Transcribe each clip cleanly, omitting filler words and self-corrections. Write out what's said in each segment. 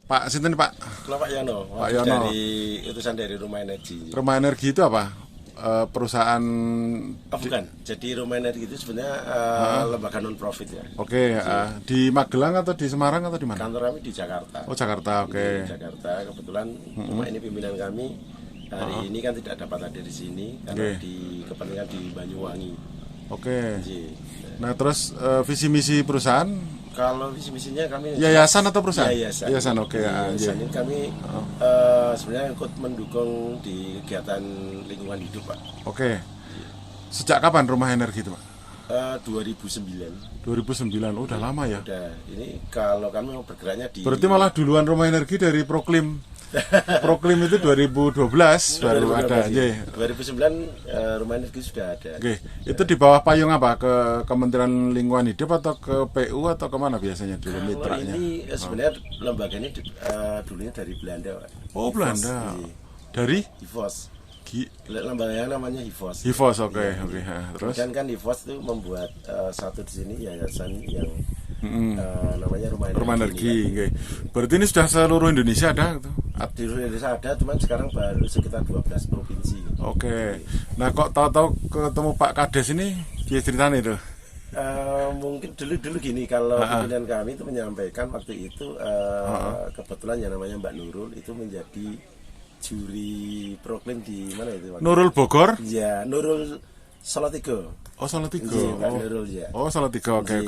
Pak sinten Pak? Kalau Pak Yono, Pak Yono. dari utusan dari Rumah Energi. Rumah Energi itu apa? Perusahaan Oh, bukan. Jadi Rumah Energi itu sebenarnya lembaga non profit ya. Oke, di Magelang atau di Semarang atau di mana? Kantor kami di Jakarta. Oh, Jakarta, oke. Di Jakarta kebetulan cuma ini pimpinan kami hari ini kan tidak dapat hadir di sini karena di kepentingan di Banyuwangi. Oke. Jadi, Nah, terus visi misi perusahaan kalau visi misinya kami yayasan atau perusahaan? yayasan. Yayasan, oke. Yayasan ini kami sebenarnya ikut mendukung di kegiatan lingkungan hidup, Pak. Oke. Sejak kapan Rumah Energi itu, Pak? 2009. 2009. Oh, udah lama ya. Udah. Ini kalau kami mau bergeraknya di Berarti malah duluan Rumah Energi dari Proklim. Proklim itu 2012 baru ada. 2009 Rumah Energi sudah ada. Oke. Itu di bawah payung apa? Ke Kementerian Lingkungan Hidup atau ke PU atau kemana biasanya dulu Kalau mitranya? ini sebenarnya lembaga ini dulunya dari Belanda, Pak. Oh, Belanda. Dari HIVOS. Gi- Lembaga yang namanya HIVOS. HIVOS, oke. Terus Dan kan HIVOS itu membuat satu di sini yayasan yang namanya Rumah Energi. Oke. Berarti ini sudah seluruh Indonesia ada gitu? Di seluruh Indonesia ada, cuman sekarang baru sekitar 12 provinsi. Oke. Nah, kok tahu-tahu ketemu Pak Kades ini dia ceritanya itu? Mungkin dulu gini, kalau pimpinan kami itu menyampaikan waktu itu kebetulan yang namanya Mbak Nurul itu menjadi juri Proklim di mana itu? Nurul Bogor? Ya, Nurul Salatiga. Oh, Salatiga. Iya, Mbak Nurul ya. Oh, Salatiga. Oke.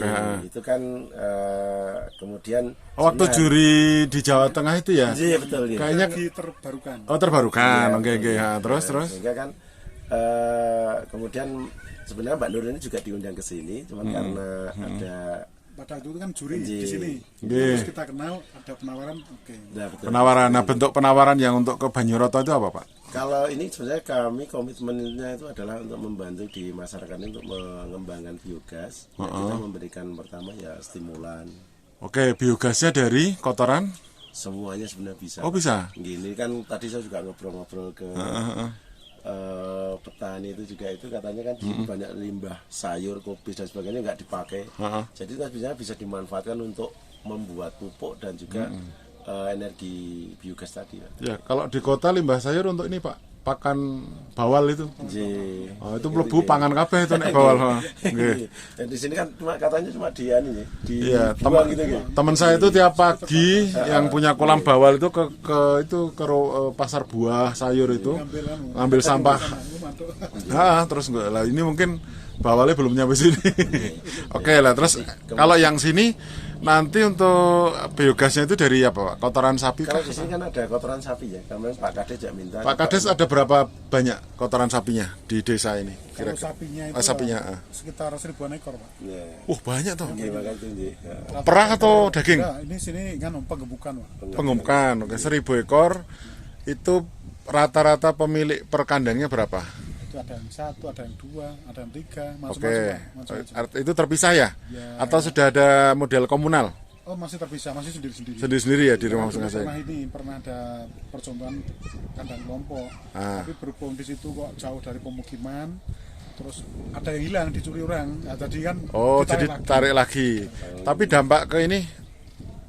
Itu kan kemudian Oh, waktu juri di Jawa Tengah itu ya? iya betul ya. Kayaknya terbarukan. oh, terbarukan. Iya, Oke. Terus. Sehingga kan kemudian sebenarnya Mbak Nurul ini juga diundang ke sini, cuman karena ada Pada itu kan juri di sini. Iya. Terus kita kenal ada penawaran, oke. nah, betul. Penawaran. Nah, bentuk penawaran yang untuk ke Banyuroto itu apa, Pak? Kalau ini sebenarnya kami komitmennya itu adalah untuk membantu di masyarakat ini untuk mengembangkan biogas. Ya, kita memberikan pertama ya stimulan. Oke, biogasnya dari kotoran? Semuanya sebenarnya bisa. Oh, bisa. Gini kan tadi saya juga ngobrol-ngobrol ke petani itu juga itu katanya kan di sini banyak limbah sayur, kopi dan sebagainya nggak dipakai. Jadi itu bisa dimanfaatkan untuk membuat pupuk dan juga energi biogas tadi. Ya, kalau di kota limbah sayur untuk ini, Pak, pakan bawal itu. Oh, itu mlebu pangan kabeh itu nek bawal. Nggih. Dan di sini kan katanya cuma di Iya, dibuang gitu ya. teman saya itu tiap pagi yang punya kolam bawal itu ke pasar buah sayur itu ngambil sampah. Terus enggak lah ini mungkin bawalnya belum nyampe sini. Oke lah, terus kalau yang sini nanti untuk biogasnya itu dari apa, Pak? Kotoran sapi Kalau kah? di sini kan ada kotoran sapi ya. Kemarin Pak Kades juga minta. Pak Kades ada berapa banyak kotoran sapinya di desa ini? Kalau Kira-kira. sapinya itu Sapinya. sekitar 1000-an ekor, Pak. Ya. Banyak tuh. Iya, makanya itu nggih. Ya. Perah atau daging? Nah, ini sini kan penggemukan, Pak. Pengumpukan. Oke, 1000 ekor. Itu rata-rata pemilik per kandangnya berapa? Itu ada yang 1, ada yang 2, ada yang 3, Oke. macam-macam. Itu terpisah ya? Ya. Atau sudah ada model komunal? Oh, masih terpisah, masih sendiri-sendiri. Sendiri-sendiri ya di rumah Pernah masing-masing? pernah ada percontohan kandang kelompok. Tapi berhubung di situ kok jauh dari pemukiman, terus ada yang hilang dicuri orang. Nah, tadi kan Oh, ditarik jadi tarik lagi. Tapi dampak ke ini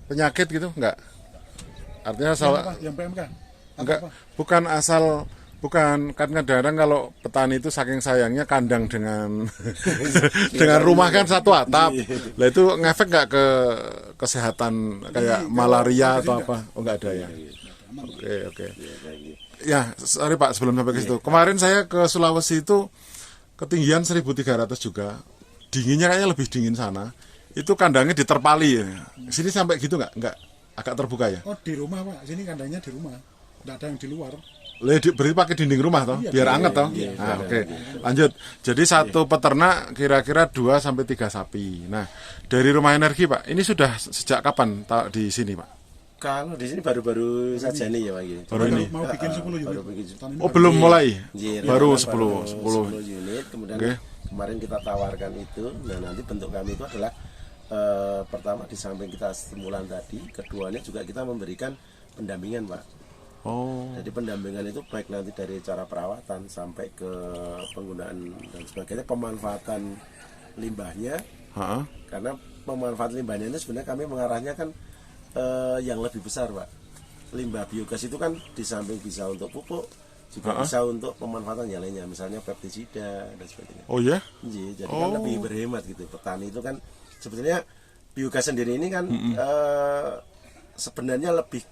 penyakit gitu enggak? Artinya Apa? Yang PMK? enggak, bukan kan kadang-kadang kalau petani itu saking sayangnya kandang dengan dengan rumah kan satu atap. Lah itu ngefek nggak ke kesehatan kayak malaria atau apa? Oh, nggak ada ya. Oke. Ya, sorry Pak, sebelum sampai ke situ. Kemarin saya ke Sulawesi itu ketinggian 1300 juga. Dinginnya kayaknya lebih dingin sana. Itu kandangnya diterpali ya. Sini sampai gitu nggak? Nggak, agak terbuka ya. Oh, di rumah, Pak. Sini kandangnya di rumah. Nggak ada yang di luar. Beri pakai dinding rumah toh, biar anget toh. Oke. Lanjut. Jadi satu peternak kira-kira 2 sampai 3 sapi. Nah, dari Rumah Energi, Pak, ini sudah sejak kapan di sini, Pak? Kalau di sini baru-baru saja nih ya, Pak. Baru ini. Mau bikin 10 unit. Oh, belum mulai. Iya, Baru baru 10 unit. Kemudian Oke. kemarin kita tawarkan itu. Nah, nanti bentuk kami itu adalah pertama di samping kita stimulan tadi, keduanya juga kita memberikan pendampingan, Pak. Oh. Jadi pendampingan itu baik nanti dari cara perawatan sampai ke penggunaan dan sebagainya, pemanfaatan limbahnya. Karena pemanfaatan limbahnya ini sebenarnya kami mengarahnya kan yang lebih besar, Pak. Limbah biogas itu kan di samping bisa untuk pupuk, juga bisa untuk pemanfaatan yang lainnya, misalnya pestisida dan sebagainya. Oh ya? Jadi kan lebih berhemat gitu. Petani itu kan sebetulnya biogas sendiri ini kan sebenarnya lebih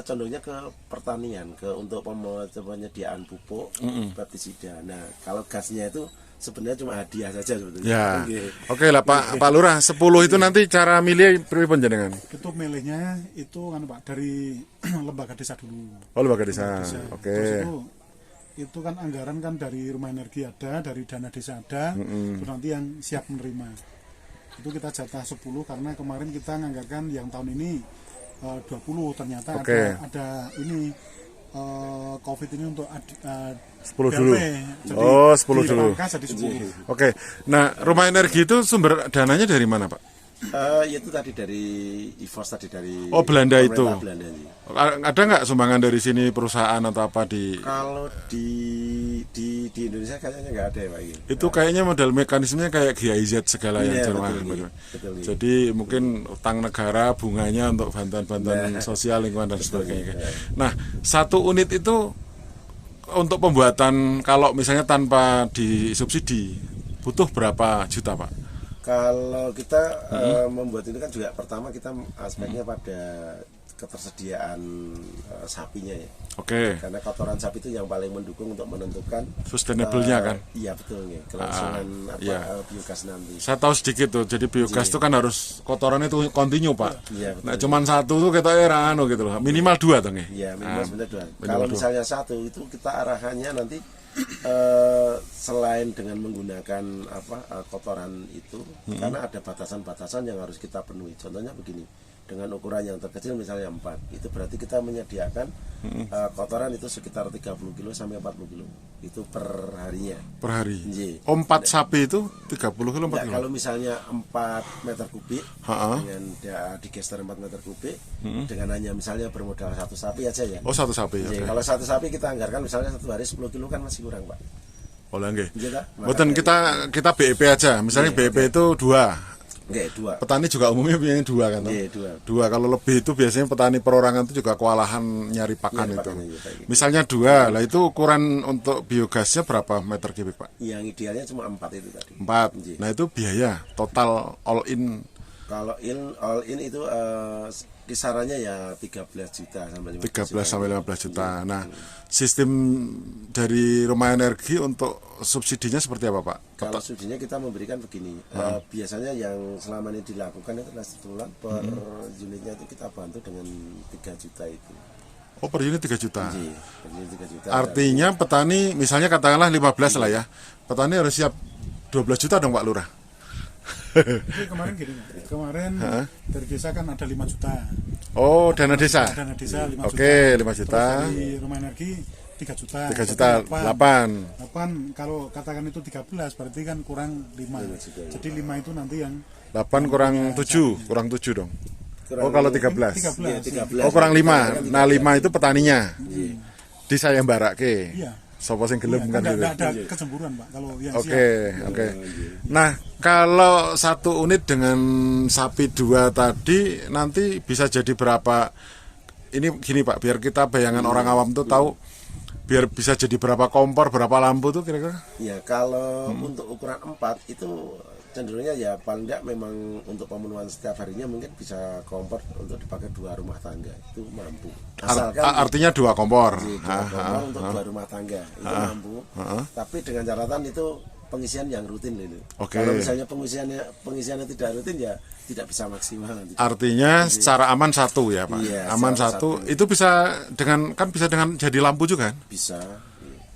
condongnya ke pertanian, untuk penyediaan pupuk, pestisida. Nah, kalau gasnya itu sebenarnya cuma hadiah saja sebetulnya. Ya. Oke lah Pak Lurah, 10 itu nanti cara milih pripun jenengan? Itu milihnya itu kan Pak dari lembaga desa dulu. Oh, lembaga desa. Oke. Terus itu kan anggaran kan dari rumah energi ada, dari dana desa ada, terus nanti yang siap menerima. Itu kita jatah 10 karena kemarin kita nganggarkan yang tahun ini 20, ternyata ada ini COVID ini untuk 10 dulu. Jadi 10 dulu. Jadi 10. Oke. Nah, rumah energi itu sumber dananya dari mana, Pak? Itu tadi dari IFOS tadi dari Belanda itu. Belanda. Ada nggak sumbangan dari sini perusahaan atau apa di? Kalau di Indonesia kayaknya nggak ada ya Pak. Itu kayaknya model mekanismenya kayak GIZ segala yang Jerman. Jadi mungkin utang negara, bunganya untuk bantuan-bantuan sosial lingkungan dan sebagainya. Nah, 1 unit itu untuk pembuatan kalau misalnya tanpa disubsidi butuh berapa juta, Pak? Kalau kita membuat ini kan juga pertama kita aspeknya pada ketersediaan sapinya ya. Oke. Karena kotoran sapi itu yang paling mendukung untuk menentukan sustainable-nya kan. Iya betul ya. Kelangsungan biogas nanti. Saya tahu sedikit tuh. Jadi biogas itu kan harus kotorannya itu kontinu, Pak. Iya betul. Nah, cuman 1 tuh kita gitu loh. Minimal 2 tuh nggih. Iya, minimal sebenarnya 2. Kalau misalnya 1 itu kita arahannya nanti selain dengan menggunakan kotoran itu, karena ada batasan-batasan yang harus kita penuhi. Contohnya begini, dengan ukuran yang terkecil misalnya 4, itu berarti kita menyediakan kotoran itu sekitar 30 kilo sampai 40 kilo itu per harinya. Per hari. 4 sapi itu 30 kilo 4 kilo. Kalau misalnya 4 meter kubik dengan digester 4 meter kubik dengan hanya misalnya bermodal 1 sapi aja ya. Oh, 1 sapi. Okay. Kalau 1 sapi kita anggarkan misalnya 1 hari 10 kilo kan masih kurang, Pak. Oh, nggih. Mboten kita BEP aja. Misalnya BEP itu 2. Nggih, 2. Petani juga umumnya punya 2 kan? Iya, 2. Kalau lebih itu biasanya petani perorangan itu juga kewalahan nyari pakan itu. Misalnya 2, lah itu ukuran untuk biogasnya berapa meter kubik, Pak? Yang idealnya cuma 4 itu tadi. 4. Nah, itu biaya total all in. Kalau all in itu kisarannya ya 13 juta sampai 15 juta. 13 sampai 15 juta. Nah, sistem dari rumah energi untuk subsidinya seperti apa, Pak? Kalau subsidinya kita memberikan begini. Biasanya yang selama ini dilakukan itu adalah per unitnya itu kita bantu dengan 3 juta itu. Oh, per unit 3 juta. Per unit 3 juta. Artinya petani misalnya katakanlah 15 lah ya. Petani harus siap 12 juta dong, Pak Lurah. Jadi kemarin gini, dari desa kan ada 5 juta. Oh, dana desa. Dana desa 5 juta. Oke, 5 juta. Terus dari rumah energi 3 juta. 3 juta, 8. Kalau katakan itu 13 berarti kan kurang 5. Jadi 5 itu nanti yang 8 kurang 7, kurang 7 dong. Oh, kalau 13. 13. Oh, kurang 5. Nah, 5 itu petaninya. Di sayembarake. Iya. Sopo sing gelem kan gitu. Ada kecemburuan, Pak, kalau yang Oke. Nah, kalau 1 unit dengan sapi 2 tadi nanti bisa jadi berapa? Ini gini, Pak, biar kita bayangan orang awam tuh tahu biar bisa jadi berapa kompor, berapa lampu tuh kira-kira? Ya, kalau untuk ukuran 4 itu cenderungnya ya paling tidak memang untuk pemenuhan setiap harinya mungkin bisa kompor untuk dipakai 2 rumah tangga itu mampu. Asalkan artinya 2 kompor. 2 kompor untuk 2 rumah tangga itu mampu. Tapi dengan catatan itu pengisian yang rutin itu. Kalau misalnya pengisiannya tidak rutin ya tidak bisa maksimal nanti. Artinya secara aman 1 ya, Pak. Iya, aman 1 itu bisa dengan jadi lampu juga kan? Bisa.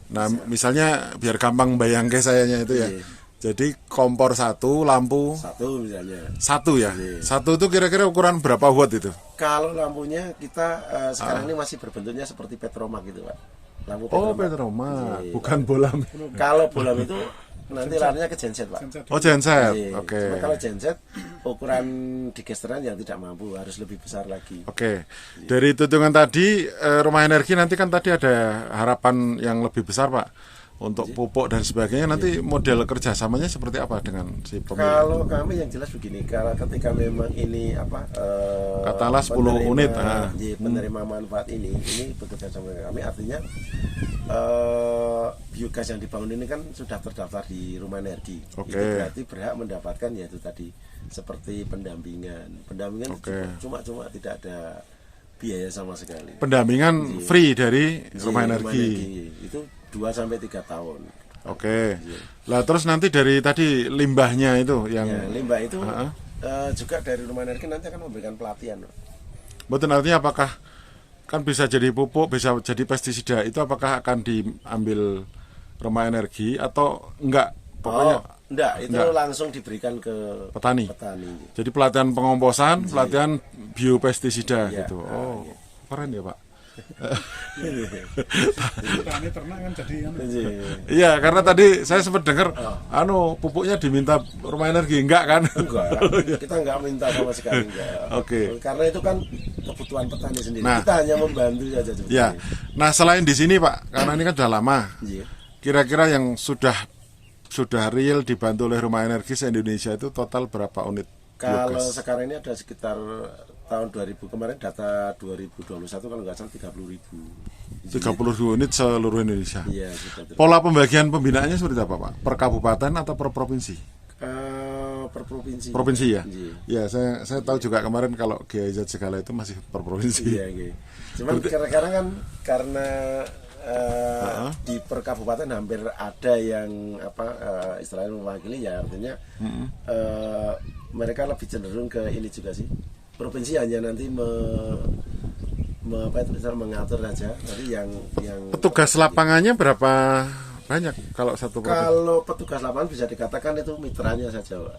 Nah, misalnya biar gampang bayangke sayanya itu ya. Jadi kompor 1, lampu 1 misalnya. 1 ya. 1 itu kira-kira ukuran berapa watt itu? Kalau lampunya kita sekarang ini masih berbentuknya seperti petromak gitu, Pak. Lampu petromak. Oh, petromak, bukan bolam. Kalau bolam itu nanti larinya ke genset, Pak. Oh, genset. Oke. Kalau genset ukuran digesteran yang tidak mampu harus lebih besar lagi. Oke. Dari hitungan tadi rumah energi nanti kan tadi ada harapan yang lebih besar, Pak. untuk pupuk dan sebagainya. Nanti model kerjasamanya seperti apa dengan si pemilik? Kalau kami yang jelas begini, kalau ketika memang ini katakanlah 10 unit, penerima manfaat ini bekerja sama dengan kami, artinya biogas yang dibangun ini kan sudah terdaftar di Rumah Energi. Oke. Itu berarti berhak mendapatkan yaitu tadi seperti pendampingan cuma tidak ada biaya sama sekali. Pendampingan free dari Rumah Energi. Itu 2-3 tahun. Oke. Lah terus nanti dari tadi limbahnya itu yang limbah itu juga dari Rumah Energi nanti akan memberikan pelatihan. betul, artinya apakah kan bisa jadi pupuk, bisa jadi pestisida, itu apakah akan diambil Rumah Energi atau enggak? Pokoknya enggak, itu enggak. langsung diberikan ke petani. Jadi pelatihan pengomposan, pelatihan biopestisida gitu. Oh, keren ya, Pak. Petani ternak kan jadi Iya, karena tadi saya sempat dengar pupuknya diminta Rumah Energi, enggak kan? Enggak, kita enggak minta sama sekali, enggak. Oke. Karena itu kan kebutuhan petani sendiri. Nah, kita hanya membantu saja. Ya. Nah, selain di sini, Pak, karena ini kan sudah lama. Iya. Kira-kira yang sudah real dibantu oleh Rumah Energi se-Indonesia itu total berapa unit Kalau biogas? sekarang ini ada sekitar tahun 2000 kemarin data 2021 kalau nggak salah 30.000. 30.000 unit seluruh Indonesia. Iya, sudah. Pola pembagian pembinaannya seperti apa, Pak? Per kabupaten atau per provinsi? Per provinsi. Provinsi ya? Iya. Ya, saya tahu juga kemarin kalau GIZ segala itu masih per provinsi. Iya, iya. Cuman kadang-kadang kan karena di per kabupaten hampir ada yang istilahnya mewakili, ya artinya mereka lebih cenderung ke ini juga sih. Provinsi hanya nanti mengatur saja. Nanti yang Petugas lapangannya berapa banyak kalau satu provinsi? Kalau petugas lapangan bisa dikatakan itu mitranya saja, Pak.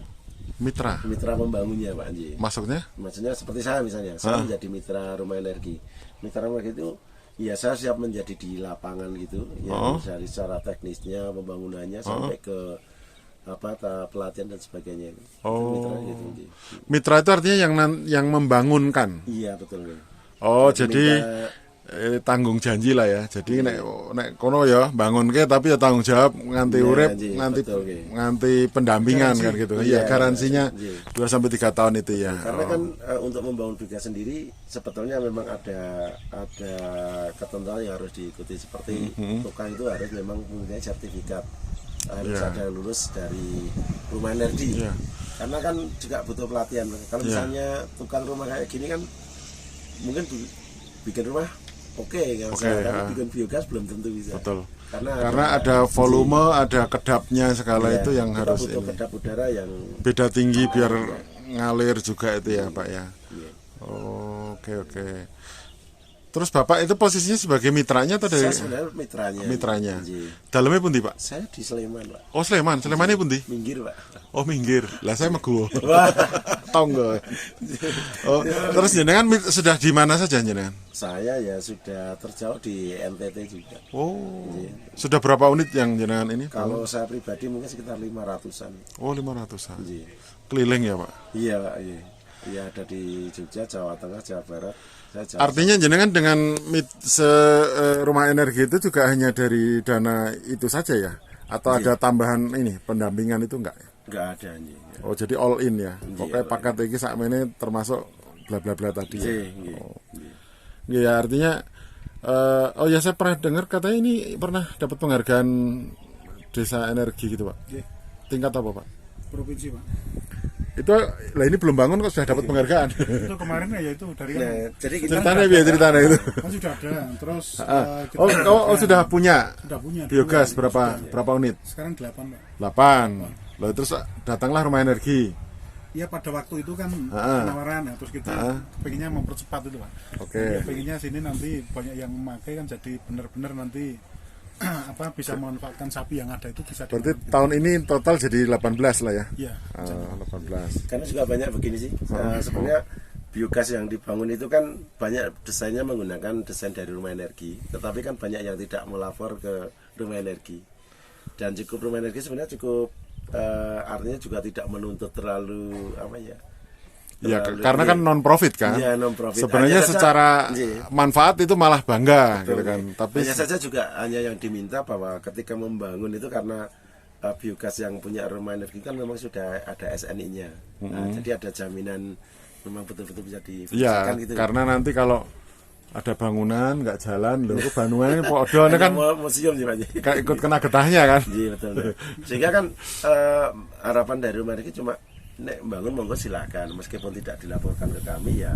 Mitra pembangunnya, Pak Anji. Maksudnya seperti saya misalnya, saya menjadi mitra Rumah Energi. Mitra Rumah Energi itu ya saya siap menjadi di lapangan gitu, ya dari secara teknisnya, pembangunannya sampai ke pelatihan dan sebagainya. Mitra gitu. Mitra itu artinya yang membangunkan. Iya, betul. Jadi tanggung janji lah ya. Jadi nek kono ya bangunke tapi ya tanggung jawab nganti urip, nganti pendampingan kan gitu. Iya, garansinya 2-3 tahun itu ya. Karena kan untuk membangun biogas sendiri sebetulnya memang ada ketentuan yang harus diikuti, seperti tukang itu harus memang mempunyai sertifikat, harus ada lulus dari Rumah Energi. Karena kan juga butuh pelatihan. Kalau misalnya tukang rumah kayak gini kan mungkin bikin rumah tapi bikin biogas belum tentu bisa. Betul. Karena ada volume, ada kedapnya segala itu yang kita harus butuh ini. kedap udara yang Beda tinggi biar ngalir juga itu ya, Pak ya. Iya. Oke. Terus Bapak itu posisinya sebagai mitranya atau dari? Saya sebenarnya mitranya. Dalamnya pundi, Pak? Saya di Sleman, Pak. Oh, Sleman. Slemannya pundi? Minggir, Pak. Oh, minggir. Lah saya Meguwo. Tonggo. Terus jenengan sudah di mana saja jenengan? Saya ya sudah terjauh di NTT juga. Sudah berapa unit yang jenengan ini? Kalau saya pribadi mungkin sekitar 500-an. Oh, 500-an. Keliling ya, Pak? Iya, Pak. Iya, ada di Jogja, Jawa Tengah, Jawa Barat. Artinya jenengan dengan Rumah Energi itu juga hanya dari dana itu saja ya? Atau ada tambahan ini pendampingan itu enggak? Enggak ada nih. Oh, jadi all in ya. Pokoknya paket ini sakmene termasuk bla bla bla tadi. Ya, artinya saya pernah dengar katanya ini pernah dapat penghargaan Desa Energi gitu, Pak. Tingkat apa, Pak? Provinsi, Pak. Itu lah ini belum bangun kok sudah dapat penghargaan. Itu kemarin ya itu dari jadi ceritanya itu. Kan sudah ada. Terus sudah punya. Sudah punya. Biogas berapa unit? Sekarang 8, Pak. 8. Lalu terus datanglah Rumah Energi. Iya, pada waktu itu kan penawaran ya, terus kita pengennya mempercepat itu, Pak. Pengennya sini nanti banyak yang memakai kan, jadi benar-benar nanti bisa memanfaatkan sapi yang ada itu bisa. Berarti tahun ini total jadi 18 lah ya? Iya. 18. Karena juga banyak begini sih. Sebenarnya biogas yang dibangun itu kan banyak desainnya menggunakan desain dari Rumah Energi, tetapi kan banyak yang tidak melapor ke Rumah Energi. Dan Rumah Energi sebenarnya cukup artinya juga tidak menuntut terlalu Ya, karena kan non profit kan. Iya, non-profit. Sebenarnya Hanya saja- secara Iya. manfaat itu malah bangga gitu kan. Tapi hanya saja juga hanya yang diminta bahwa ketika membangun itu karena biogas yang punya rumah energi kan memang sudah ada SNI-nya. Nah, jadi ada jaminan memang betul-betul bisa ya, difungsikan gitu. karena nanti kalau ada bangunan nggak jalan loh, bangunan podo ini Hanya kan museum sih Pak Ji. kayak ikut kena getahnya kan. Iya betul. Sehingga kan harapan dari rumah energi cuma nek bangun monggo silakan, meskipun tidak dilaporkan ke kami ya,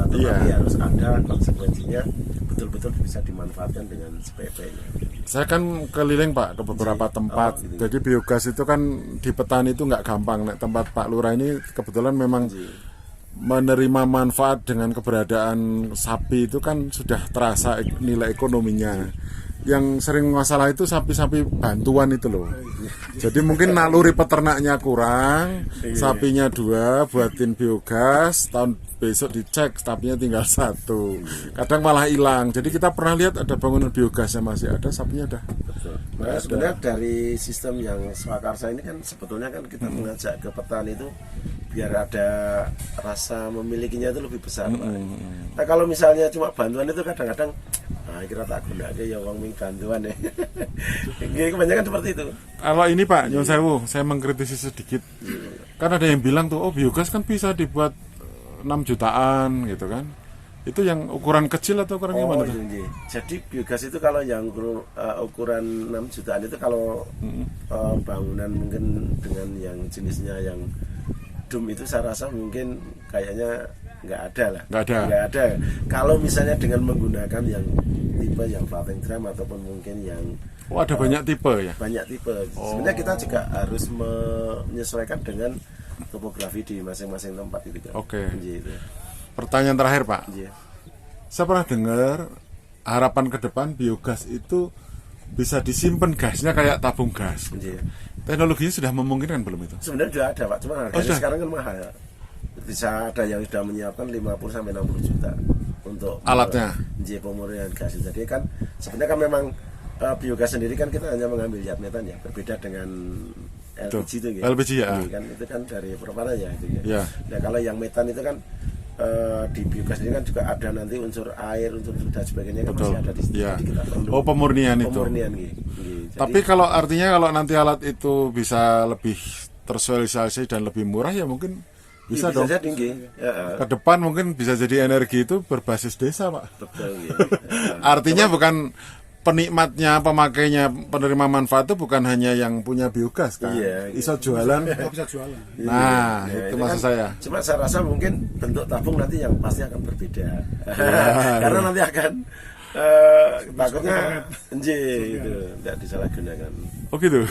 tetapi Iya. harus ada konsekuensinya, betul-betul bisa dimanfaatkan dengan sebaik-baiknya. Saya kan keliling Pak ke beberapa tempat. gitu. Jadi biogas itu kan di petani itu nggak gampang. Nek tempat Pak Lurah ini kebetulan memang menerima manfaat dengan keberadaan sapi itu kan sudah terasa nilai ekonominya. Yang sering masalah itu sapi-sapi bantuan itu loh. Jadi mungkin naluri peternaknya kurang, sapinya 2 buatin biogas, tahun besok dicek sapinya tinggal 1. Kadang malah hilang. Jadi kita pernah lihat ada bangunan biogasnya masih ada, sapinya udah. Nah, sebenarnya dari sistem yang swakarsa ini kan sebetulnya kan kita mengajak ke petani itu biar ada rasa memilikinya itu lebih besar, Pak. Nah, kalau misalnya cuma bantuan itu kadang-kadang kira tak gunake ya wong ming bantuan ya. Nggih, kebanyakan seperti itu. Kalau ini Pak, nyun sewu, saya mengkritisi sedikit. Kan ada yang bilang tuh, oh biogas kan bisa dibuat 6 jutaan gitu kan. Itu yang ukuran kecil atau ukuran gimana tuh? Iya. Jadi biogas itu kalau yang ukuran 6 jutaan itu kalau bangunan mungkin dengan yang jenisnya yang dum itu saya rasa mungkin kayaknya nggak ada lah. Nggak ada. Kalau misalnya dengan menggunakan yang tipe yang floating drum ataupun mungkin yang Oh ada banyak tipe ya? banyak tipe. Sebenarnya kita juga harus menyesuaikan dengan topografi di masing-masing tempat itu kan. Oke. Gitu. Pertanyaan terakhir Pak. Iya. Saya pernah dengar harapan ke depan biogas itu bisa disimpan gasnya kayak tabung gas. Iya. Teknologinya sudah memungkinkan belum itu? Sebenarnya sudah ada Pak, cuma harganya sudah? sekarang kan mahal. Bisa ada yang sudah menyiapkan 50 sampai 60 juta untuk Alatnya? Pemurnian gas. Jadi kan sebenarnya kan memang biogas sendiri kan kita hanya mengambil zat metan ya, berbeda dengan LPG itu ya. LPG ya. Kan itu kan dari propana ya itu ya. Ya. Nah, kalau yang metan itu kan di biogas ini kan juga ada nanti unsur air, unsur dan sebagainya kan Betul. masih ada di situ. Ya. Jadi kita perlu Oh pemurnian itu. pemurnian gitu. Tapi kalau artinya kalau nanti alat itu bisa lebih tersosialisasi dan lebih murah ya mungkin bisa dong. jadi tinggi. Ke depan mungkin bisa jadi energi itu berbasis desa Pak. Betul gitu. Artinya bukan penikmatnya, pemakainya, penerima manfaat itu bukan hanya yang punya biogas kan. Iya, Iso jualan. Nggak bisa jualan. Nah, Ya, itu ini maksud kan, saya. Cuma saya rasa mungkin bentuk tabung nanti yang pasti akan berbeda. Karena nanti akan takutnya itu tidak disalahgunakan. Oh gitu.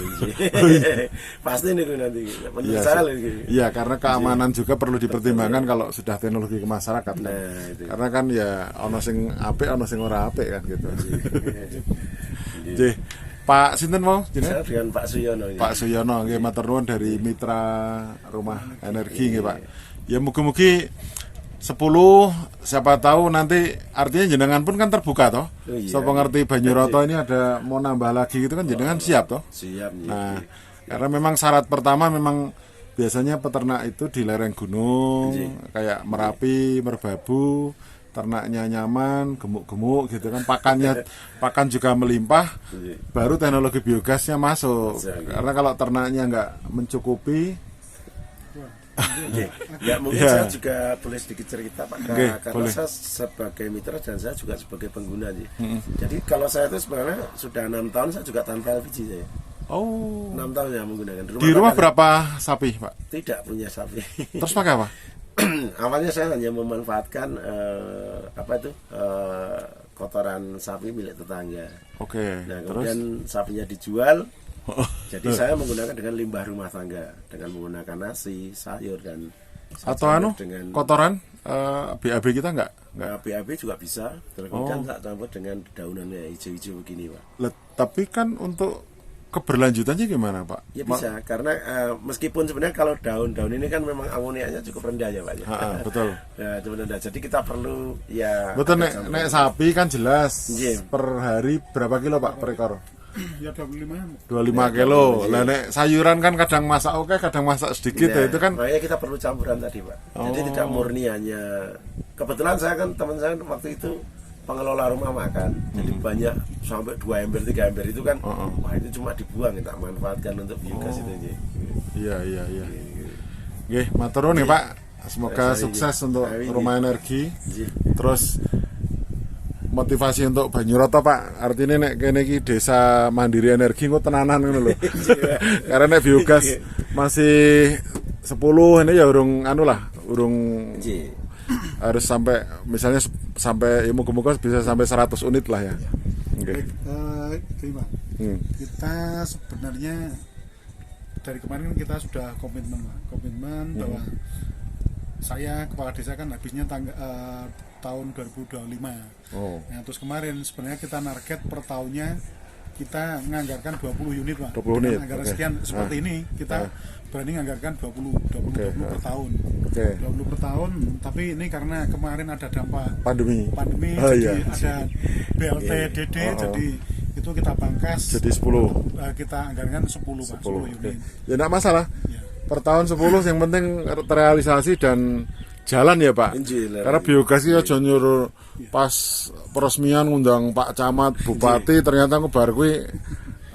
Pasti nih nanti menurut Iya, saya sih. lagi. Iya, karena keamanan juga perlu dipertimbangkan kalau sudah teknologi ke masyarakat kan. Nah, itu. Karena kan ya ono sing apik, ono sing ora apik kan gitu. Nggih. Pak sinten mau jenengan? Saya dengan Pak Suyono. Pak Suyono nggih matur nuwun dari Mitra Rumah Energi nggih Pak. Ya mugi-mugi 10 siapa tahu nanti artinya jenengan pun kan terbuka toh. Oh, iya. Sapa ngerti Banyuroto ini ada mau nambah lagi gitu kan jenengan siap toh. Siap nih. Nah, karena memang syarat pertama memang biasanya peternak itu di lereng gunung kayak Merapi, Merbabu, ternaknya nyaman, gemuk-gemuk gitu kan, pakan juga melimpah, baru teknologi biogasnya masuk. Karena kalau ternaknya nggak mencukupi, Ya mungkin Ya. saya juga boleh sedikit cerita Pak. Oke, Karena boleh. saya sebagai mitra dan saya juga sebagai pengguna sih. Jadi kalau saya itu sebenarnya sudah 6 tahun saya juga tanpa LPG saya. oh, 6 tahun ya menggunakan di rumah tangga berapa sapi Pak? tidak punya sapi. Terus pakai apa? Awalnya saya hanya memanfaatkan kotoran sapi milik tetangga. Oke, Nah terus? kemudian sapinya dijual. Jadi saya menggunakan dengan limbah rumah tangga dengan menggunakan nasi, sayur dan Atau sayur anu, dengan kotoran BAB kita nggak? BAB juga bisa. Terus kemudian tak campur dengan daunannya hijau-hijau begini Pak. Tapi kan untuk keberlanjutannya gimana Pak? Ya bisa karena meskipun sebenarnya kalau daun-daun ini kan memang amoniaknya cukup rendah ya Pak ya. Betul. Ya, cukup rendah. Jadi kita perlu ya Betul ada nek sapi kan jelas Iya. per hari berapa kilo Pak per ekor? Ya 25. 25 kilo. Lah nek sayuran kan kadang masak oke, kadang masak sedikit ya, itu kan. Makanya kita perlu campuran tadi, Pak. Jadi tidak murni hanya, kebetulan saya kan, teman saya waktu itu pengelola rumah makan, jadi banyak sampai 2 ember 3 ember itu kan, wah itu cuma dibuang, kita manfaatkan untuk biogas itu aja. Iya. Nggih, matur nuwun ya Pak. Semoga sukses untuk rumah energi. Terus motivasi untuk Banyuroto Pak. Artinya nek kene iki desa mandiri energi kok tenanan ngono lho. Karena nek biogas masih 10 ini ya urung anu lah, urung harus sampai misalnya sampai ya moga-moga bisa sampai 100 unit lah ya. Oke. Gini Pak, kita sebenarnya dari kemarin kita sudah komitmen bahwa saya kepala desa kan habisnya tahun 2025. Nah, terus kemarin sebenarnya kita target per tahunnya kita menganggarkan 20 unit Pak. 20 unit. Anggaran sekian seperti ini kita berani menganggarkan 20 per tahun. 20 per tahun, tapi ini karena kemarin ada dampak pandemi jadi ada BLT DD jadi itu kita pangkas jadi 10. Kita anggarkan 10 Pak, 10 unit. Ya enggak masalah. Per tahun 10 yang penting terrealisasi dan jalan ya Pak. Karena biogas itu aja nyuruh pas peresmian ngundang Pak Camat, Bupati ternyata ngebar kuwi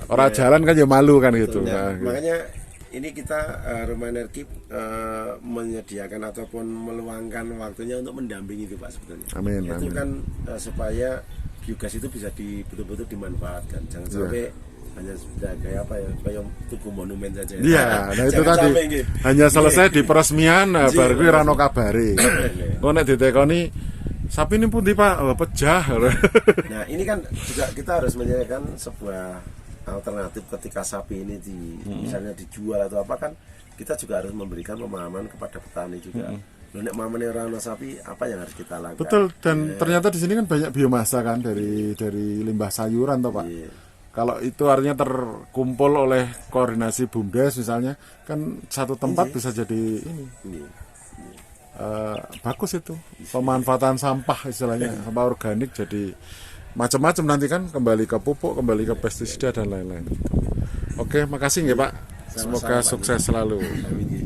ora jalan kan ya malu kan gitu. Nah, makanya ini kita Rumah Energi menyediakan ataupun meluangkan waktunya untuk mendampingi itu Pak sebetulnya. Amin. Itu kan supaya biogas itu bisa betul-betul dimanfaatkan. Jangan sampai hanya sudah kayak apa ya, kayak tugu monumen saja. Iya, nah itu tadi hanya selesai di peresmian baru kuwi ra ono kabare. Kok nek ditekoni sapi ini pundi Pak? Oh, pejah. Nah, ini kan juga kita harus menyediakan sebuah alternatif ketika sapi ini misalnya dijual atau apa kan kita juga harus memberikan pemahaman kepada petani juga. Loh, nek mamane ora ono sapi, apa yang harus kita lakukan? Betul, dan ternyata di sini kan banyak biomasa kan dari limbah sayuran toh Pak. Kalau itu artinya terkumpul oleh koordinasi BUMDes misalnya, kan satu tempat bisa jadi ini. Bagus itu pemanfaatan sampah istilahnya, sampah organik jadi macam-macam nanti kan, kembali ke pupuk, kembali ke pestisida dan lain-lain. Oke, makasih ya Pak. Semoga sukses selalu.